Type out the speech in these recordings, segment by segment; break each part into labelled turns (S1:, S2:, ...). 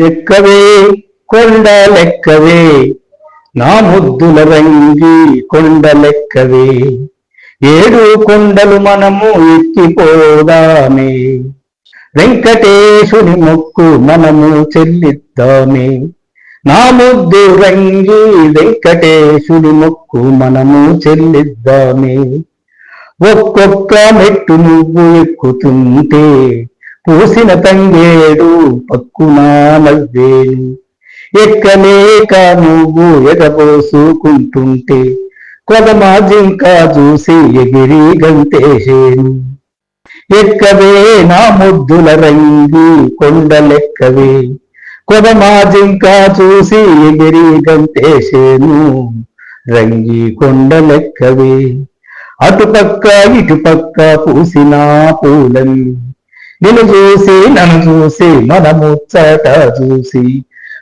S1: ఎక్కవే కొండలెక్కవే నా ముద్దుల రంగి కొండలెక్కవే ఏడు కొండలు మనము ఎక్కిపోదామే వెంకటేశుని మొక్కు మనము చెల్లిద్దామే నా ముద్దు రంగి వెంకటేశుని మొక్కు మనము చెల్లిద్దామే ఒక్కొక్క మెట్టు నువ్వు ఎక్కుతుంటే పూసిన తంగేడు పక్కునా నవ్వేను ఎక్కలేక నువ్వు ఎగబోసుకుంటుంటే కొదమా జింక చూసి ఎగిరి గంతేసేను ఎక్కవే నా ముద్దుల రంగి కొండలెక్కవే కొదమా జింక చూసి ఎగిరి గంతేసేను రంగి కొండలెక్కవే అటుపక్క ఇటుపక్క పూసిన పూలని నిన్ను చూసి నన్ను చూసి మన ముచ్చట చూసి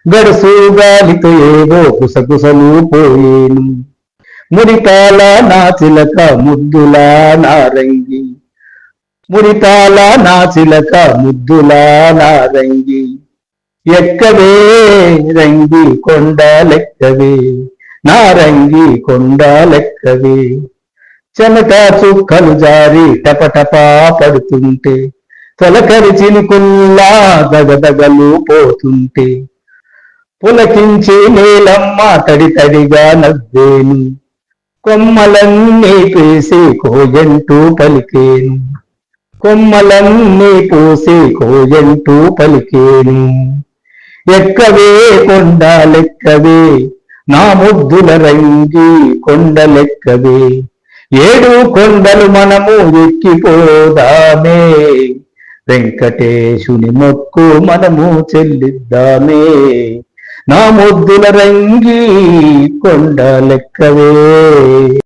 S1: గడుసు గాలితో ఏవో గుసగుసలు పోయేను మురితాల నా చిలక ముద్దులా నారంగి మురితాల నా చిలక ముద్దులా నారంగి ఎక్కవే రంగి కొండలెక్కవే నారంగి కొండలెక్కవే చెమట చుక్కలు జారి టపటపా పడుతుంటే తొలకరి చినుకుల్లా దగదగలు పోతుంటే పులకించి నీలమ్మ తడి తడిగా నవ్వేను కొమ్మలన్నీ పేసి కోయంటూ పలికేను కొమ్మలన్నీ పూసి కోయంటూ పలికేను ఎక్కవే కొండలెక్కవే నా ముద్దుల రంగి కొండలెక్కవే ఏడు కొండలు మనము ఎక్కిపోదామే వెంకటేశుని మొక్కు మనము చెల్లిద్దామే నా ముద్దుల రంగి కొండలెక్కవే